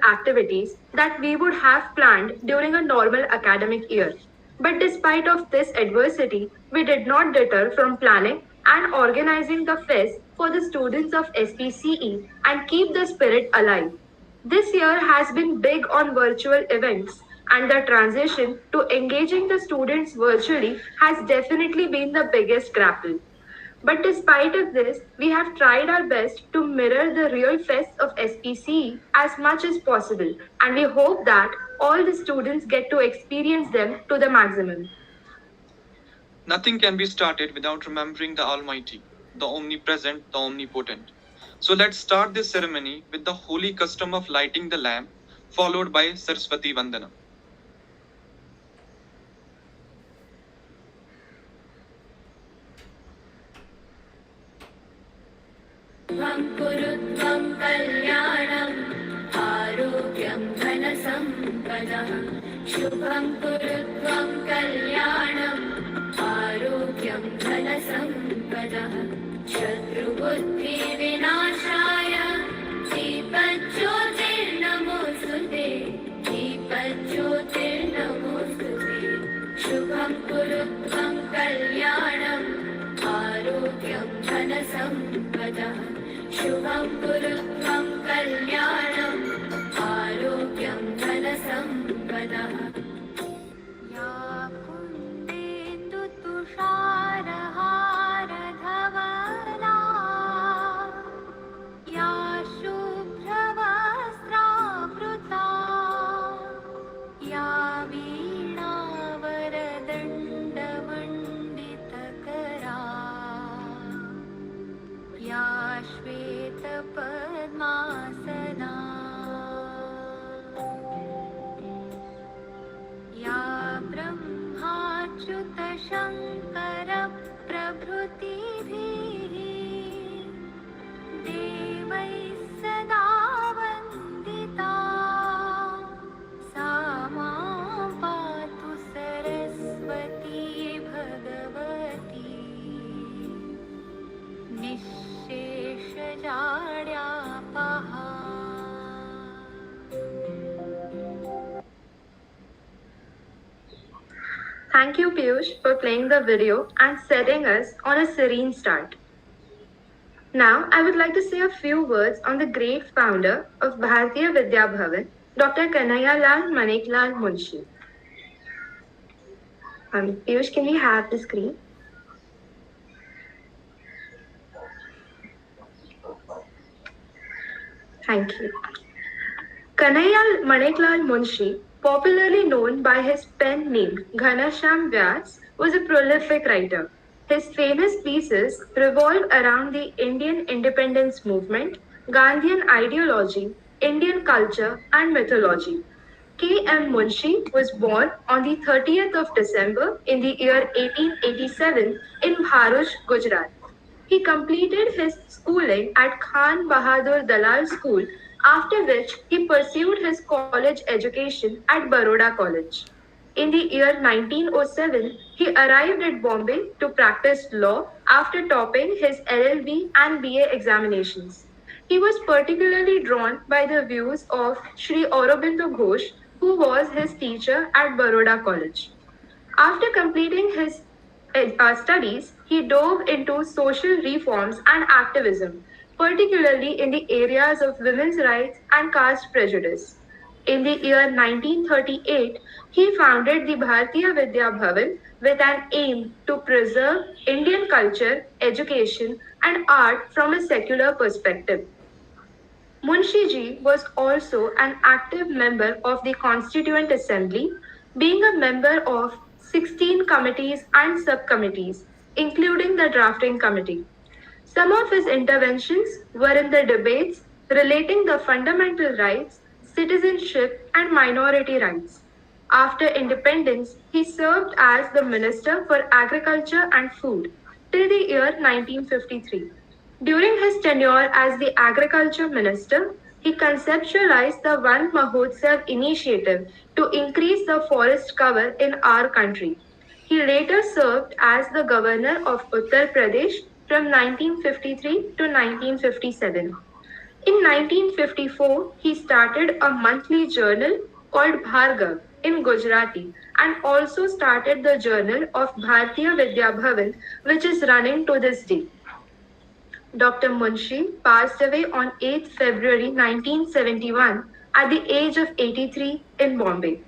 activities that we would have planned during a normal academic year. But despite of this adversity, we did not deter from planning and organizing the fest for the students of SPCE and keep the spirit alive. This year has been big on virtual events, and the transition to engaging the students virtually has definitely been the biggest grapple. But despite of this, we have tried our best to mirror the real fests of SPCE as much as possible, and we hope that all the students get to experience them to the maximum. Nothing can be started without remembering the Almighty, the omnipresent, the omnipotent. So let's start this ceremony with the holy custom of lighting the lamp, followed by Saraswati Vandana. कुरुत्वं कल्याणम् आरोग्यं धनसम्पदः शुभं कुरुत्वं कल्याणम् आरोग्यं धनसम्पदः शत्रुबुद्धिविनाशाय दीपज्योतिर्नमोऽस्तुते दीपज्योतिर्नमोऽस्तुते शुभं कुरुत्वं कल्याणम् आरोग्यं धनसम्पदः शुभं कुरुत्वं कल्याणम् आरोग्यं धनसम्पदः या कुन्देन्दुतुषारहारधवला या शुभ्रवस्त्रावृता या वीणावरदण्डमण्डितकरा या श्वेतपद्मासना या ब्रह्माच्युतशङ्करप्रभृतिभिः देवैः सदा वन्दिता सा मां पातु Saraswati Bhagwati निःशेषजाड्यापहा Thank you, Piyush, for playing the video and setting us on a serene start. Now, I would like to say a few words on the great founder of Bharatiya Vidya Bhavan, Dr. Kanhaiya Maneklal Munshi. Piyush, can we have the screen? Thank you. Kanhaiya Maneklal Munshi, popularly known by his pen name Ghanashyam Vyas, was a prolific writer. His famous pieces revolve around the Indian independence movement, Gandhian ideology, Indian culture, and mythology. K.M. Munshi was born on the 30th of December in the year 1887 in Bharuch, Gujarat. He completed his schooling at Khan Bahadur Dalal School, after which he pursued his college education at Baroda College. In the year 1907, he arrived at Bombay to practice law after topping his LLB and BA examinations. He was particularly drawn by the views of Sri Aurobindo Ghosh, who was his teacher at Baroda College. After completing his studies, he dove into social reforms and activism, particularly in the areas of women's rights and caste prejudice. In the year 1938, he founded the Bharatiya Vidya Bhavan with an aim to preserve Indian culture, education, and art from a secular perspective. Munshi ji was also an active member of the Constituent Assembly, being a member of 16 committees and subcommittees, including the drafting committee. Some of his interventions were in the debates relating the fundamental rights, citizenship, and minority rights. After independence, he served as the Minister for Agriculture and Food till the year 1953. During his tenure as the Agriculture Minister, he conceptualized the Van Mahotsav initiative to increase the forest cover in our country. He later served as the Governor of Uttar Pradesh from 1953 to 1957. In 1954, he started a monthly journal called Bhargav in Gujarati and also started the journal of Bharatiya Vidya Bhavan, which is running to this day. Dr. Munshi passed away on 8th February 1971 at the age of 83 in Bombay.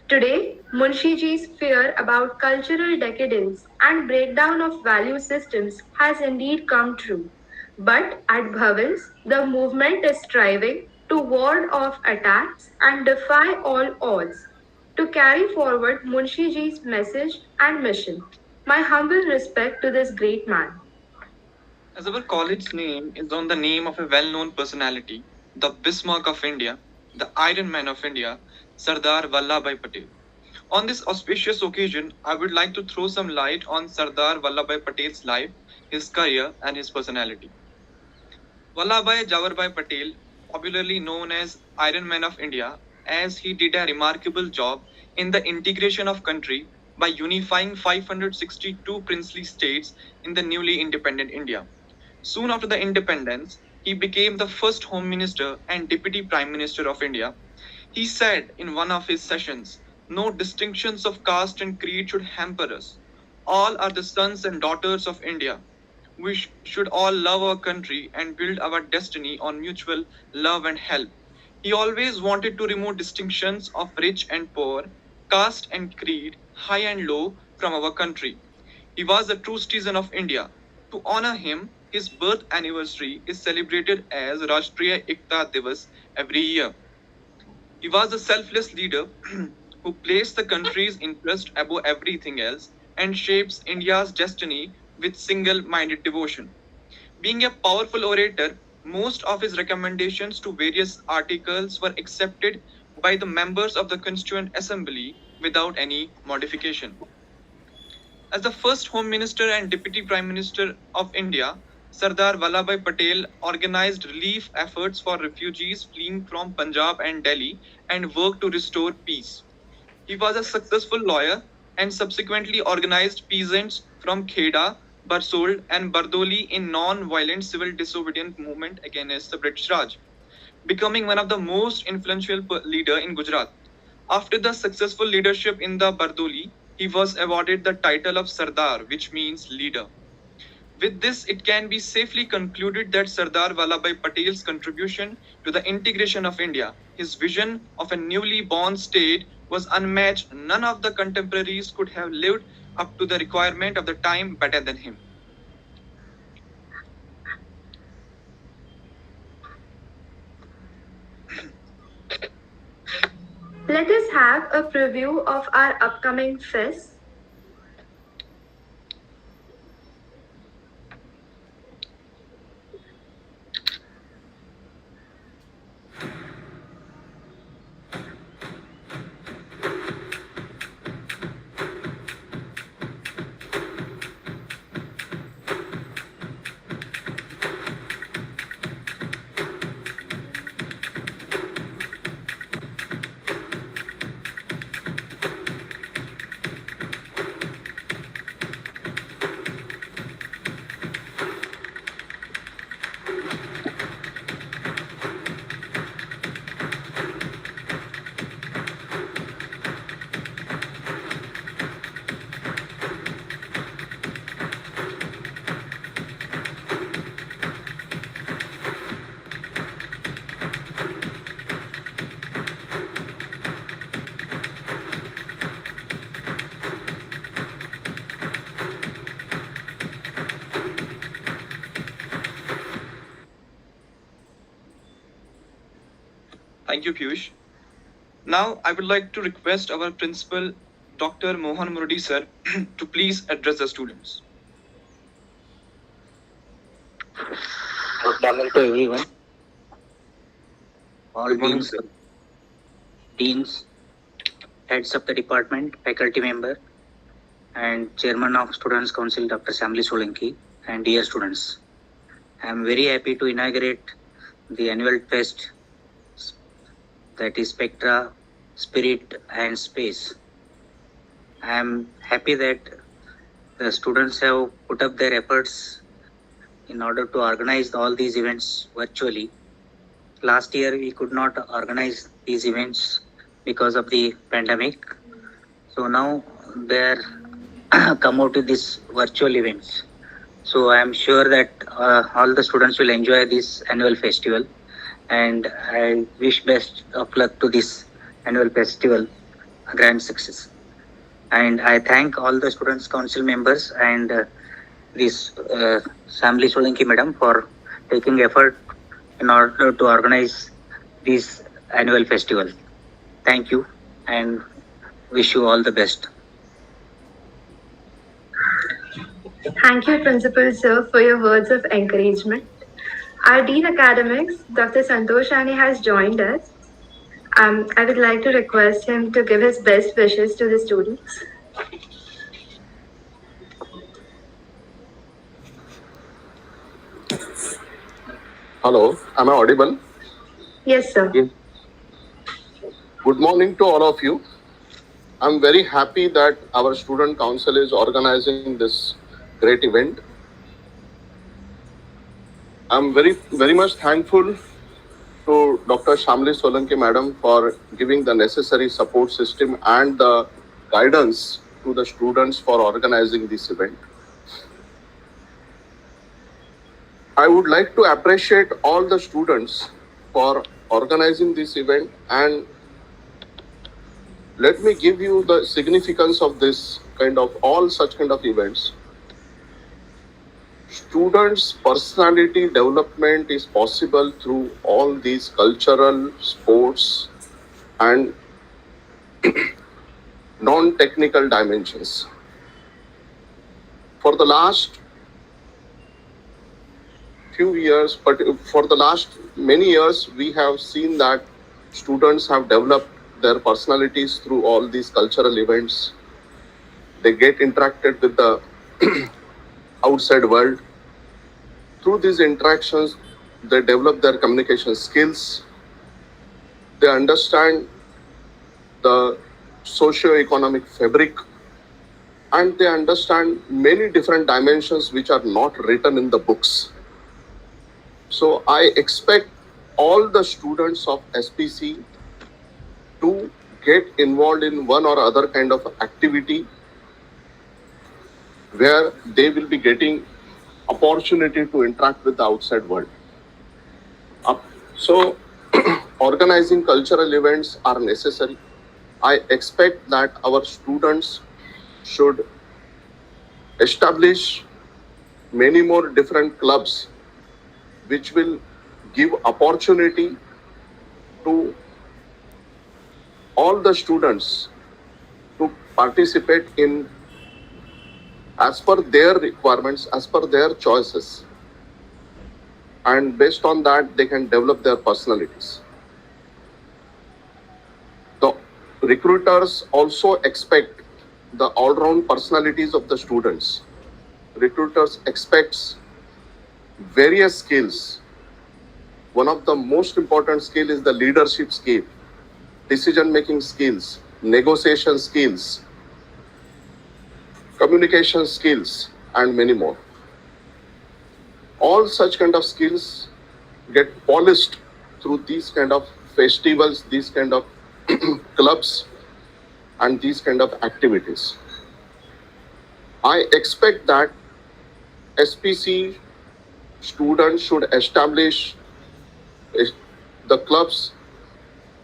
Today, Munshiji's fear about cultural decadence and breakdown of value systems has indeed come true. But at Bhavans, the movement is striving to ward off attacks and defy all odds to carry forward Munshiji's message and mission. My humble respect to this great man. As our college's name is on the name of a well known personality, the Bismarck of India, the Iron Man of India, Sardar Vallabhbhai Patel. On this auspicious occasion, I would like to throw some light on Sardar Vallabhbhai Patel's life, his career, and his personality. Vallabhbhai Jawaharlal Patel, popularly known as Iron Man of India, as he did a remarkable job in the integration of country by unifying 562 princely states in the newly independent India. Soon after the independence, he became the first Home Minister and Deputy Prime Minister of India. He said in one of his sessions, "No distinctions of caste and creed should hamper us. All are the sons and daughters of India. We should all love our country and build our destiny on mutual love and help." He always wanted to remove distinctions of rich and poor, caste and creed, high and low from our country. He was a true citizen of India. To honor him, his birth anniversary is celebrated as Rashtriya Ekta Divas every year. He was a selfless leader who placed the country's interest above everything else and shapes India's destiny with single minded devotion. Being a powerful orator, most of his recommendations to various articles were accepted by the members of the Constituent Assembly without any modification. As the first Home Minister and Deputy Prime Minister of India, Sardar Vallabhbhai Patel organized relief efforts for refugees fleeing from Punjab and Delhi and worked to restore peace. He was a successful lawyer and subsequently organized peasants from Kheda, Barsol, and Bardoli in non-violent civil disobedience movement against the British Raj, becoming one of the most influential leader in Gujarat. After the successful leadership in the Bardoli, he was awarded the title of Sardar, which means leader. With this, it can be safely concluded that Sardar Vallabhbhai Patel's contribution to the integration of India, his vision of a newly born state, was unmatched. None of the contemporaries could have lived up to the requirement of the time better than him. Let us have a preview of our upcoming fest. Thank you, Piyush. Now, I would like to request our principal, Dr. Mohan Muradi sir, to please address the students. Good morning to everyone. All Good morning, deans, heads of the department, faculty member, and chairman of Students' Council, Dr. Shamli Solanki, and dear students. I am very happy to inaugurate the annual fest, that is SPECTRA, Spirit and Space. I am happy that the students have put up their efforts in order to organize all these events virtually. last year we could not organize these events because of the pandemic. So now they're come out with these virtual events. So I am sure that all the students will enjoy this annual festival, and I wish best of luck to this annual festival, a grand success. And I thank all the students council members and this Samli Solanki madam for taking effort in order to organize this annual festival. Thank you and wish you all the best. Thank you, Principal Sir, for your words of encouragement. Our Dean Academics, Dr. Santosh Rani, has joined us. I would like to request him to give his best wishes to the students. Hello, am I audible? Yes, sir. Yes. Good morning to all of you. I'm very happy that our student council is organizing this great event. I'm very much thankful to Dr. Shamli Solanki madam for giving the necessary support system and the guidance to the students for organizing this event. I would like to appreciate all the students for organizing this event, and let me give you the significance of this kind of all such kind of events. Students' personality development is possible through all these cultural, sports, and non-technical dimensions. For the last few years, but for the last many years, we have seen that students have developed their personalities through all these cultural events. They get interacted with the outside world. Through these interactions, they develop their communication skills. They understand the socio-economic fabric, and they understand many different dimensions which are not written in the books. So I expect all the students of SPC to get involved in one or other kind of activity where they will be getting opportunity to interact with the outside world. So organizing cultural events are necessary. I expect that our students should establish many more different clubs which will give opportunity to all the students to participate in as per their requirements, as per their choices. And based on that, they can develop their personalities. The recruiters also expect the all-round personalities of the students. Recruiters expects various skills. One of the most important skill is the leadership skill, decision-making skills, negotiation skills, communication skills, and many more. All such kind of skills get polished through these kind of festivals, these kind of clubs, and these kind of activities. I expect that SPC students should establish the clubs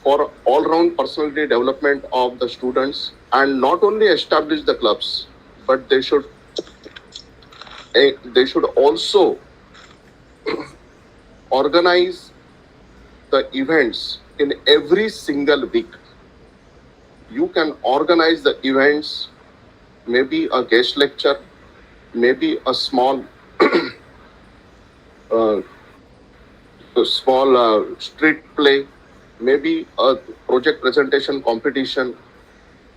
for all-round personality development of the students, and not only establish the clubs, but they should also organize the events in every single week. You can organize the events, maybe a guest lecture, maybe a small street play, maybe a project presentation competition,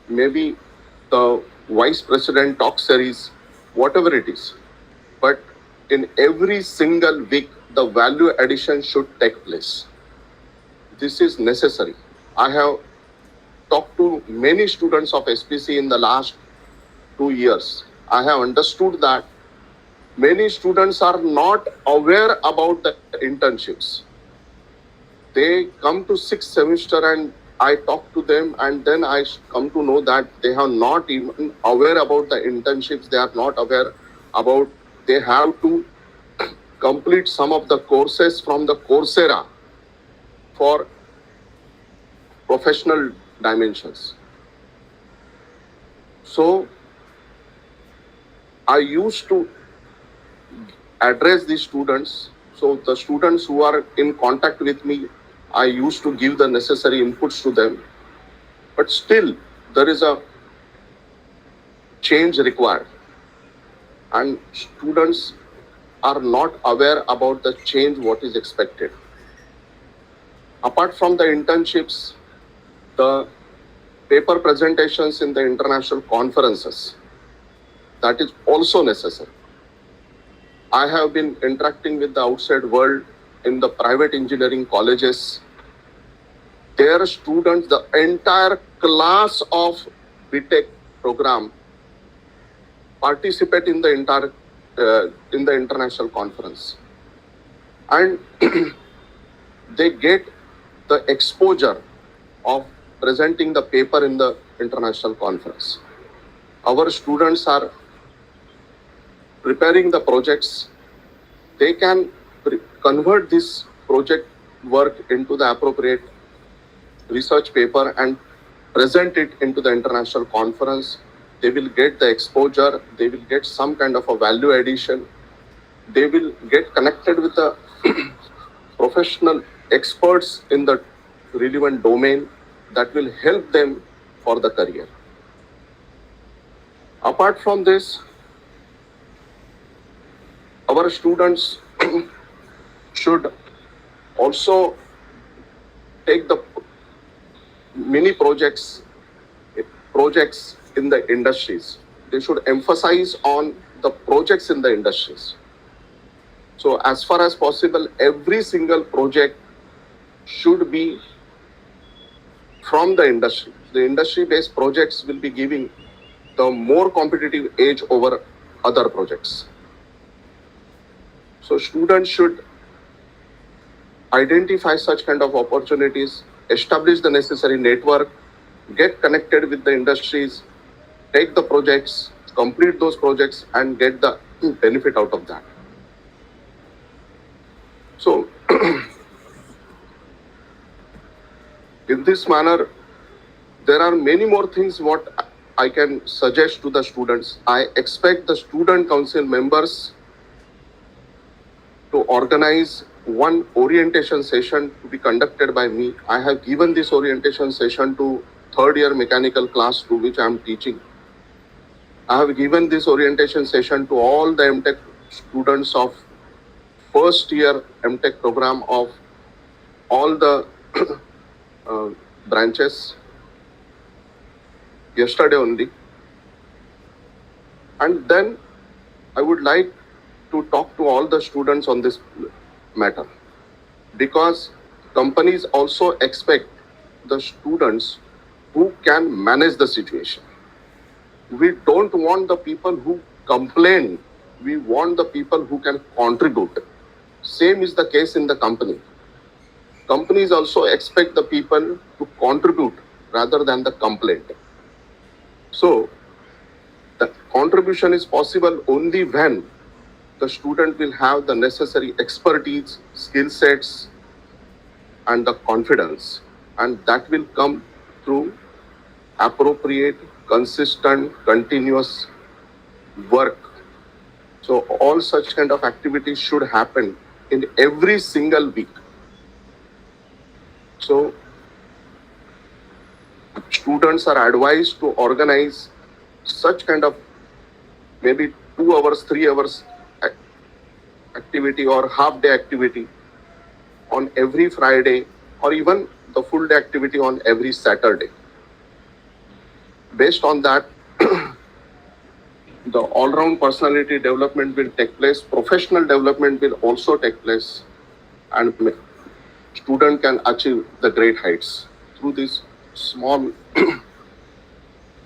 maybe the vice president talk series, whatever it is. But in every single week, the value addition should take place. This is necessary. I have talked to many students of SPC in the last 2 years. I have understood that many students are not aware about the internships. They come to sixth semester and I talk to them, and then I come to know that they are not even aware about the internships. They are not aware about they have to complete some of the courses from the Coursera for professional dimensions. So I used to address these students. So the students who are in contact with me, I used to give the necessary inputs to them. But still, there is a change required. And students are not aware about the change what is expected. Apart from the internships, the paper presentations in the international conferences, that is also necessary. I have been interacting with the outside world in the private engineering colleges. Their students, the entire class of BTech program participate in the international conference, and they get the exposure of presenting the paper in the international conference. Our students are preparing the projects. They can convert this project work into the appropriate research paper and present it into the international conference. They will get the exposure. They will get some kind of a value addition. They will get connected with the professional experts in the relevant domain that will help them for the career. Apart from this, our students should also take the mini projects in the industries. They should emphasize on the projects in the industries. So as far as possible, every single project should be from the industry. The industry-based projects will be giving the more competitive edge over other projects. So students should identify such kind of opportunities, establish the necessary network, get connected with the industries, take the projects, complete those projects, and get the benefit out of that. So in this manner, there are many more things what I can suggest to the students. I expect the student council members to organize one orientation session to be conducted by me. I have given this orientation session to third year mechanical class to which I am teaching. I have given this orientation session to all the MTech students of first year MTech program of all the branches yesterday only. And then I would like to talk to all the students on this matter, because companies also expect the students who can manage the situation. We don't want the people who complain. We want the people who can contribute. Same is the case in the company. Companies also expect the people to contribute rather than the complaint. So the contribution is possible only when the student will have the necessary expertise, skill sets, and the confidence. And that will come through appropriate, consistent, continuous work. So all such kind of activities should happen in every single week. So students are advised to organize such kind of maybe 2 hours, 3 hours activity or half day activity on every Friday, or even the full day activity on every Saturday. Based on that, the all-round personality development will take place, professional development will also take place, and student can achieve the great heights. Through this small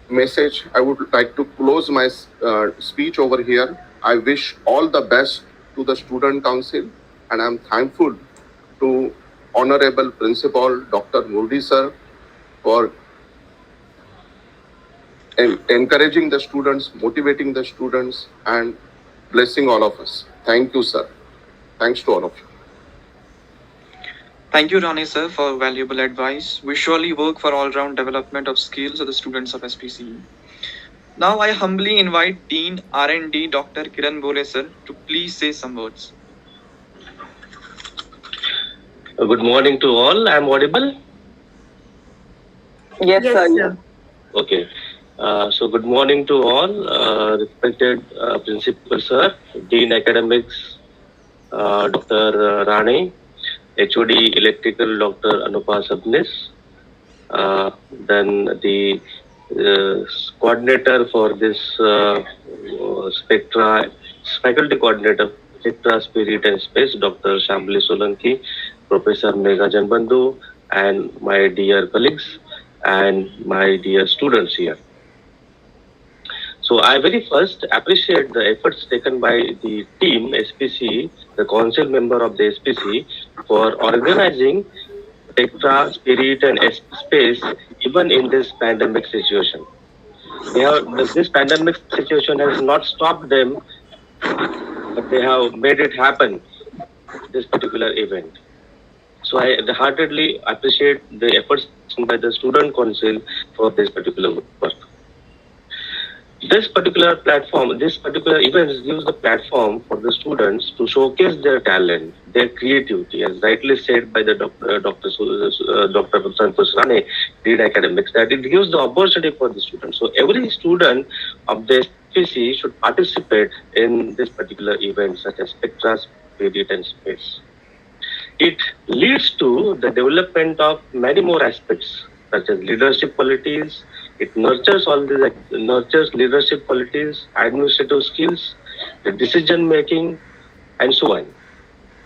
message, I would like to close my speech over here. I wish all the best to the student council, and I'm thankful to Honorable Principal Dr. Murdi sir for encouraging the students, motivating the students, and blessing all of us. Thank you, sir. Thanks to all of you. Thank you, Rane sir, for valuable advice. We surely work for all-round development of skills of the students of SPCE. Now I humbly invite Dean R&D Dr. Kiran Bole sir to please say some words. Good morning to all. I'm audible? Yes, sir. Okay. So good morning to all, respected Principal Sir, Dean Academics, Dr. Rane, HOD Electrical Dr. Anupa Sabnis, then the coordinator for this SPECTRA, faculty coordinator, SPECTRA Spirit and Space, Dr. Shambhali Solanki, Professor Megha Janbandhu, and my dear colleagues and my dear students here. So I very first appreciate the efforts taken by the team SPCE, the council member of the SPCE, for organizing SPECTRA, Spirit and Space even in this pandemic situation. This pandemic situation has not stopped them, but they have made it happen, this particular event. So I heartedly appreciate the efforts by the student council for this particular work. This particular platform, this particular event gives the platform for the students to showcase their talent, their creativity, as rightly said by the Dr. Santosh Rane, Dean Academics, that it gives the opportunity for the students. So every student of the SPCE should participate in this particular event, such as SPECTRA, Spirit and Space. It leads to the development of many more aspects, such as leadership qualities. It nurtures leadership qualities, administrative skills, the decision making, and so on.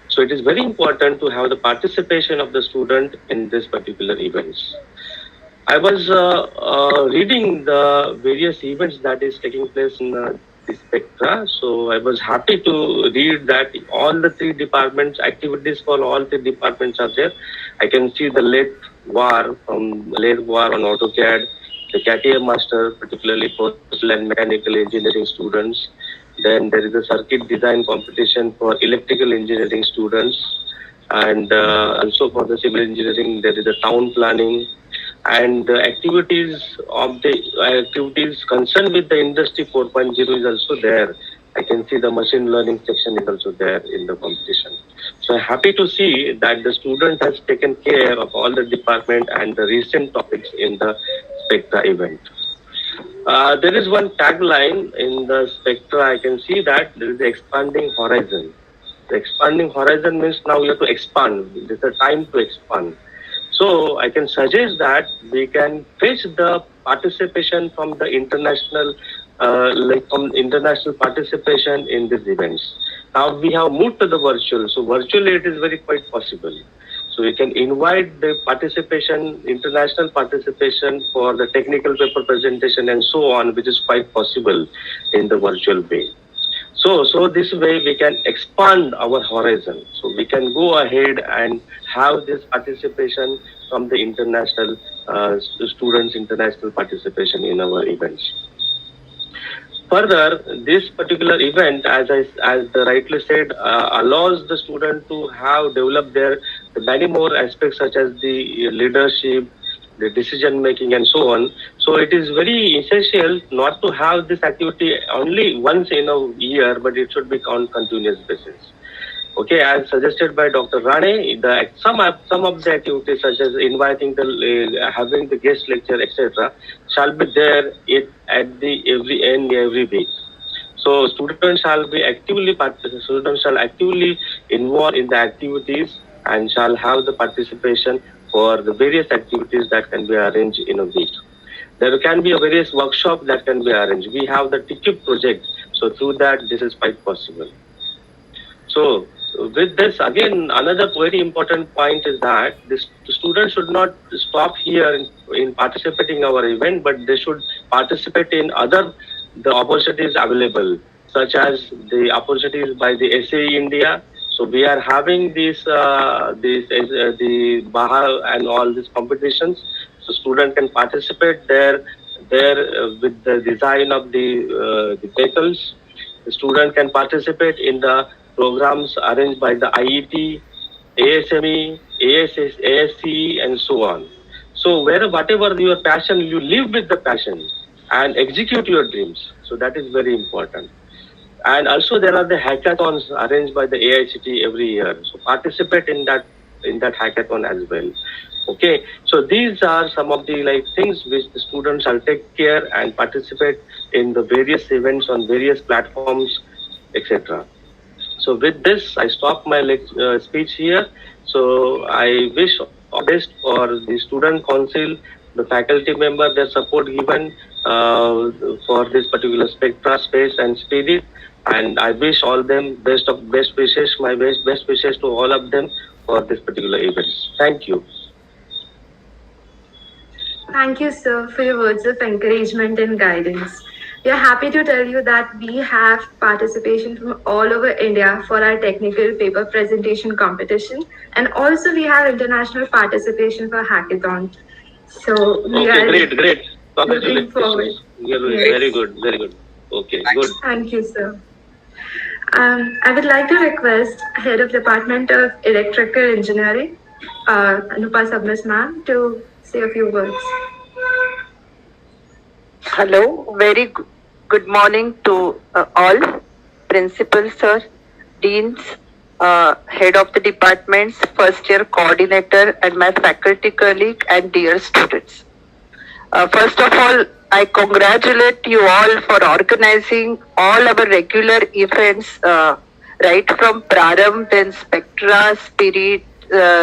So it is very important to have the participation of the student in this particular events. I was reading the various events that is taking place in the SPECTRA. So I was happy to read that all the three departments, activities for all three departments are there. I can see the lathe war on AutoCAD, the CATIA master, particularly for civil and mechanical engineering students. Then there is a circuit design competition for electrical engineering students. And also for the civil engineering, there is a town planning. And activities concerned with the industry 4.0 is also there. I can see the machine learning section is also there in the competition. So I'm happy to see that the student has taken care of all the department and the recent topics in the SPECTRA event. There is one tagline in the SPECTRA. I can see that there is the expanding horizon. The expanding horizon means now you have to expand. There's a time to expand. So I can suggest that we can fetch the participation from the international, from international participation in these events. Now we have moved to the virtual, so virtually it is very quite possible. So we can invite the participation, international participation for the technical paper presentation and so on, which is quite possible in the virtual way. So this way we can expand our horizon. So we can go ahead and have this participation from the international students, international participation in our events. Further, this particular event, as the rightly said, allows the student to have developed their many more aspects such as the leadership, the decision making, and so on. So it is very essential not to have this activity only once in a year, but it should be on continuous basis. Okay, as suggested by Dr. Rane, some of the activities such as inviting having the guest lecture, etc., shall be there at the every week. So students shall actively involve in the activities and shall have the participation for the various activities that can be arranged in a week. There can be a various workshop that can be arranged. We have the TICUP project, so through that this is quite possible. So with this, again, another very important point is that the students should not stop here in participating in our event, but they should participate in the opportunities available, such as the opportunities by the SAE India. So we are having the Baha and all these competitions. So student can participate there with the design of the vehicles. The student can participate in the programs arranged by the IET, ASME, ASCE, and so on. So whatever your passion, you live with the passion and execute your dreams. So that is very important. And also there are the hackathons arranged by the AICT every year. So participate in that hackathon as well. Okay, so these are some of the things which the students shall take care and participate in the various events on various platforms, etc. So with this, I stop my speech here. So I wish all best for the student council, the faculty member, their support given for this particular Spectra space and spirit. And I wish all them best wishes, my best wishes to all of them for this particular events. Thank you. Thank you, sir, for your words of encouragement and guidance. We are happy to tell you that we have participation from all over India for our technical paper presentation competition, and also we have international participation for hackathon. So we Okay, are great. looking forward. Congratulations. Very good. Okay, good. Thank you, sir. I would like to request Head of Department of Electrical Engineering, Anupa Sabnas ma'am, to say a few words. Hello, very good morning to all, principal sir, deans, head of the departments, first year coordinator, and my faculty colleague and dear students. First of all, I congratulate you all for organizing all our regular events, right from Prarambh, then Spectra, Spirit,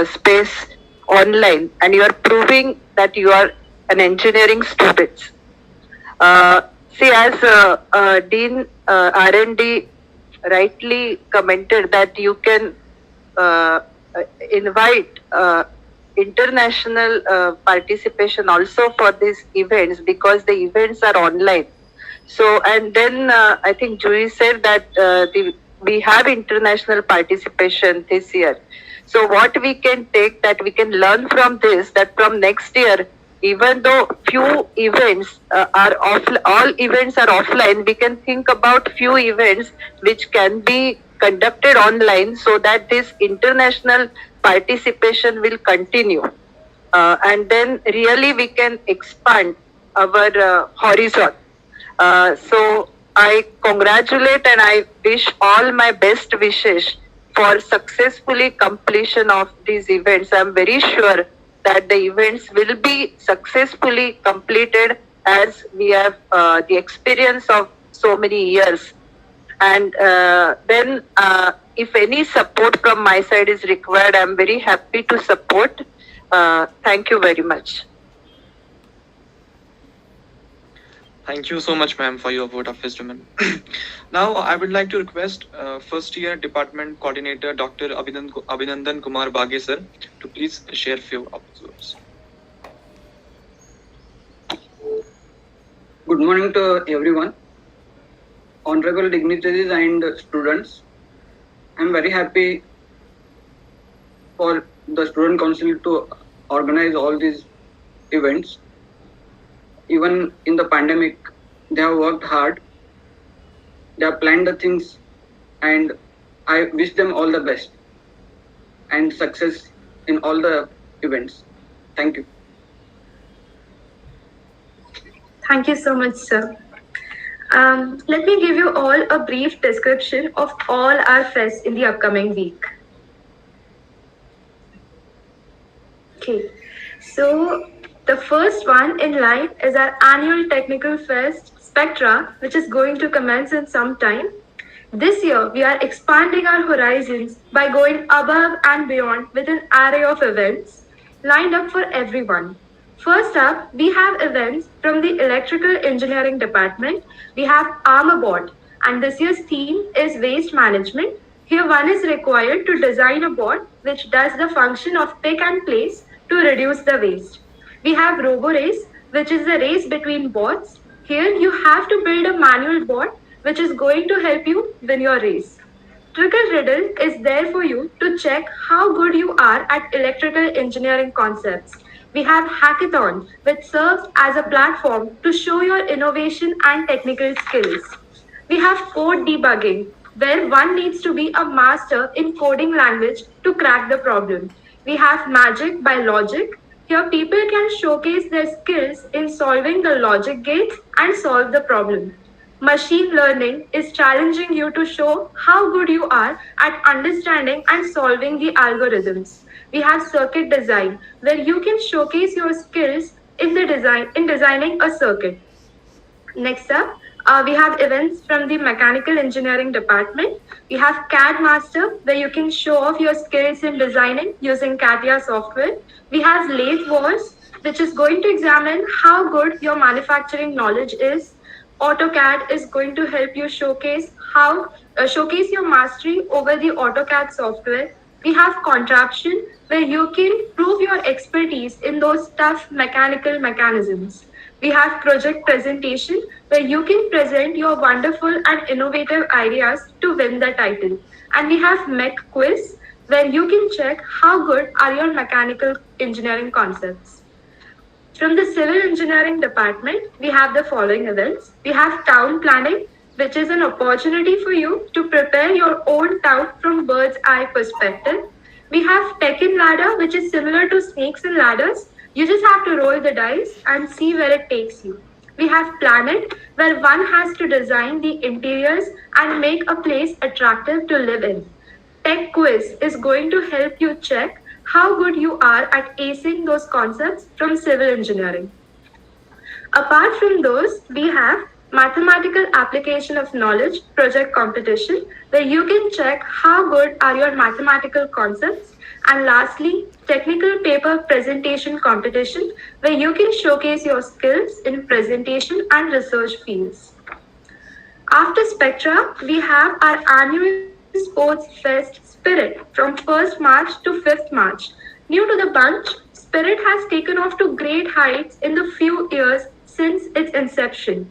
Space, online, and you are proving that you are an engineering student. See, as Dean R&D rightly commented that you can invite international participation also for these events because the events are online. So, and then I think Julie said that we have international participation this year. So what we can take that we can learn from this, that from next year, even though few events all events are offline, we can think about few events which can be conducted online so that this international participation will continue. And then really we can expand our horizon. So I congratulate and I wish all my best wishes for successfully completion of these events. I'm very sure that the events will be successfully completed as we have the experience of so many years. And then if any support from my side is required, I'm very happy to support. Thank you very much. Thank you so much, ma'am, for your word of wisdom. Now, I would like to request first year department coordinator Dr. Abhinandan Kumar Bage sir to please share few of his words. Good morning to everyone, honorable dignitaries and students. I am very happy for the student council to organize all these events. Even in the pandemic, they have worked hard. They have planned the things, and I wish them all the best and success in all the events. Thank you. Thank you so much, sir. Let me give you all a brief description of all our fests in the upcoming week. Okay, so the first one in line is our annual technical fest, SPECTRA, which is going to commence in some time. This year, we are expanding our horizons by going above and beyond with an array of events lined up for everyone. First up, we have events from the Electrical Engineering Department. We have Armor Board, and this year's theme is Waste Management. Here, one is required to design a board which does the function of pick and place to reduce the waste. We have Robo Race, which is a race between boards. Here, you have to build a manual board which is going to help you win your race. Trickle Riddle is there for you to check how good you are at electrical engineering concepts. We have Hackathon, which serves as a platform to show your innovation and technical skills. We have code debugging, where one needs to be a master in coding language to crack the problem. We have Magic by Logic. Here, people can showcase their skills in solving the logic gates and solve the problem. Machine learning is challenging you to show how good you are at understanding and solving the algorithms. We have circuit design, where you can showcase your skills in designing a circuit. Next up, we have events from the mechanical engineering department. We have CAD Master, where you can show off your skills in designing using CATIA software. We have Lathe Wars, which is going to examine how good your manufacturing knowledge is. AutoCAD is going to help you showcase your mastery over the AutoCAD software. We have Contraption, where you can prove your expertise in those tough mechanical mechanisms. We have Project Presentation, where you can present your wonderful and innovative ideas to win the title. And we have Mech Quiz, where you can check how good are your mechanical engineering concepts. From the civil engineering department, we have the following events. We have town planning, which is an opportunity for you to prepare your own town from bird's eye perspective. We have Tekken ladder, which is similar to snakes and ladders. You just have to roll the dice and see where it takes you. We have planet, where one has to design the interiors and make a place attractive to live in. Tech quiz is going to help you check how good you are at acing those concepts from civil engineering. Apart from those, we have mathematical application of knowledge project competition, where you can check how good are your mathematical concepts. And lastly, technical paper presentation competition, where you can showcase your skills in presentation and research fields. After Spectra, we have our annual Sports Fest Spirit from 1st March to 5th March. New to the bunch, Spirit has taken off to great heights in the few years since its inception.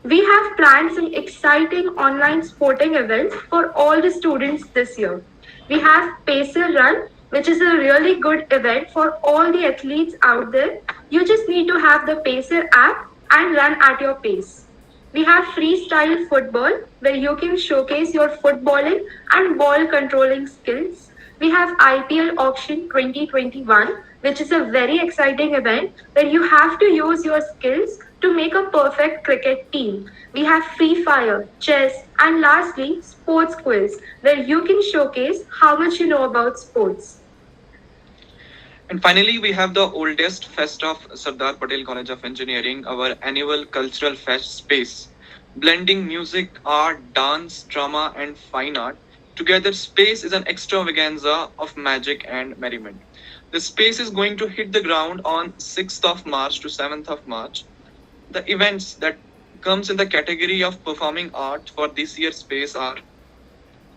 We have planned some exciting online sporting events for all the students this year. We have Pacer Run, which is a really good event for all the athletes out there. You just need to have the Pacer app and run at your pace. We have freestyle football, where you can showcase your footballing and ball controlling skills. We have IPL Auction 2021, which is a very exciting event where you have to use your skills to make a perfect cricket team. We have Free Fire, chess, and lastly, Sports Quiz, where you can showcase how much you know about sports. And finally, we have the oldest fest of Sardar Patel College of Engineering, our annual cultural fest space. Blending music, art, dance, drama, and fine art. Together, space is an extravaganza of magic and merriment. The space is going to hit the ground on 6th of March to 7th of March. The events that comes in the category of performing art for this year's space are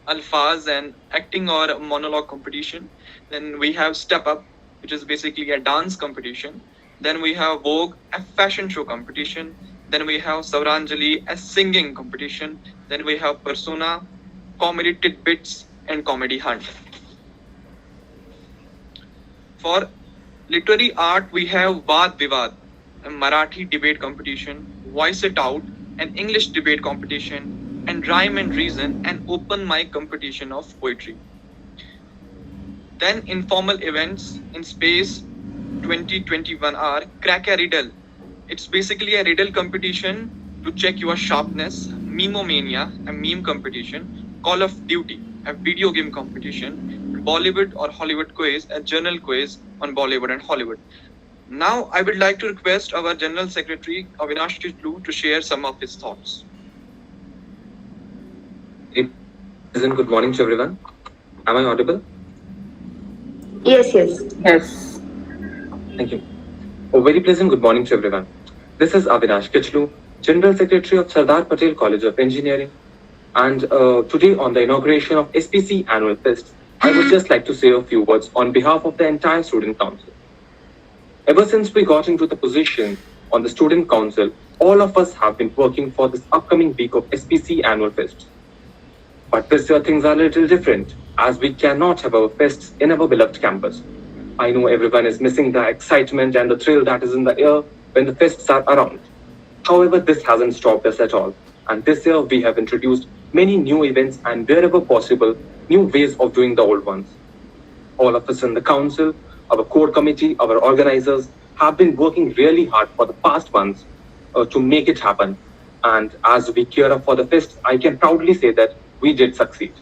alphas and acting or monologue competition. Then we have Step Up, which is basically a dance competition. Then we have Vogue, a fashion show competition. Then we have Savranjali, a singing competition. Then we have Persona, comedy tidbits, and comedy hunt. For literary art, we have Vaad Vivad, a Marathi debate competition, Voice It Out, an English debate competition, and Rhyme and Reason, an open mic competition of poetry. Then informal events in space 2021 are Crack a Riddle. It's basically a riddle competition to check your sharpness, Memomania, a meme competition, Call of Duty, a video game competition, Bollywood or Hollywood quiz, a journal quiz on Bollywood and Hollywood. Now I would like to request our General Secretary Avinash Kitlu to share some of his thoughts. Good morning to everyone. Am I audible? Yes. Yes. Thank you. A very pleasant good morning to everyone. This is Avinash Kitlu, General Secretary of Sardar Patel College of Engineering. And today on the inauguration of SPCE Annual Fest, I would just like to say a few words on behalf of the entire Student Council. Ever since we got into the position on the Student Council, all of us have been working for this upcoming week of SPCE Annual Fest. But this year things are a little different, as we cannot have our fests in our beloved campus. I know everyone is missing the excitement and the thrill that is in the air when the fests are around. However, this hasn't stopped us at all. And this year we have introduced many new events and wherever possible, new ways of doing the old ones. All of us in the council, our core committee, our organizers have been working really hard for the past months to make it happen. And as we gear up for the fests, I can proudly say that we did succeed.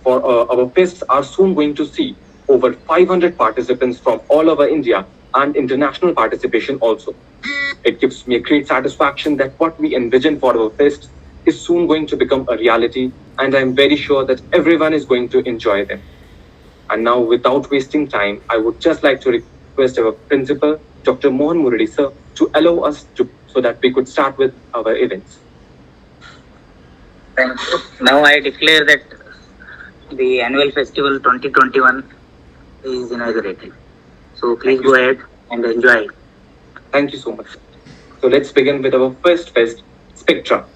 For our fests are soon going to see over 500 participants from all over India and international participation also. It gives me a great satisfaction that what we envision for our fest is soon going to become a reality, and I'm very sure that everyone is going to enjoy them. And now, without wasting time, I would just like to request our principal, Dr. Mohan Murali sir, to allow us to so that we could start with our events. Thank you. Now I declare that the annual festival 2021 is inaugurated. So please go ahead and enjoy. Thank you so much. So let's begin with our first fest, SPECTRA.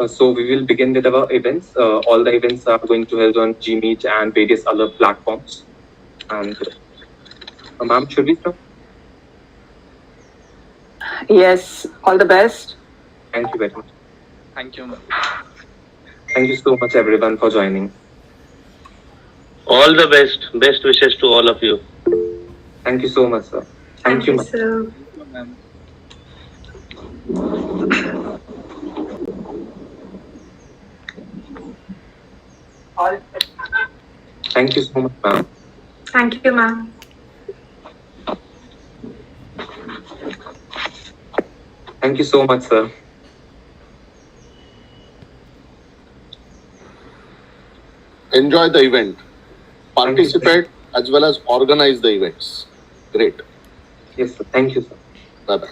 So we will begin with our events. All the events are going to held on Gmeet and various other platforms. And ma'am, should we start? Yes, all the best. Thank you very much. Thank you. Thank you so much everyone for joining. All the best. Best wishes to all of you. Thank you so much, sir. Thank you, ma'am. sir. Ma'am. Thank you so much, ma'am. Thank you, ma'am. Thank you so much, sir. Enjoy the event, participate as well as organize the events. Great. Yes, sir. Thank you, sir. Bye bye.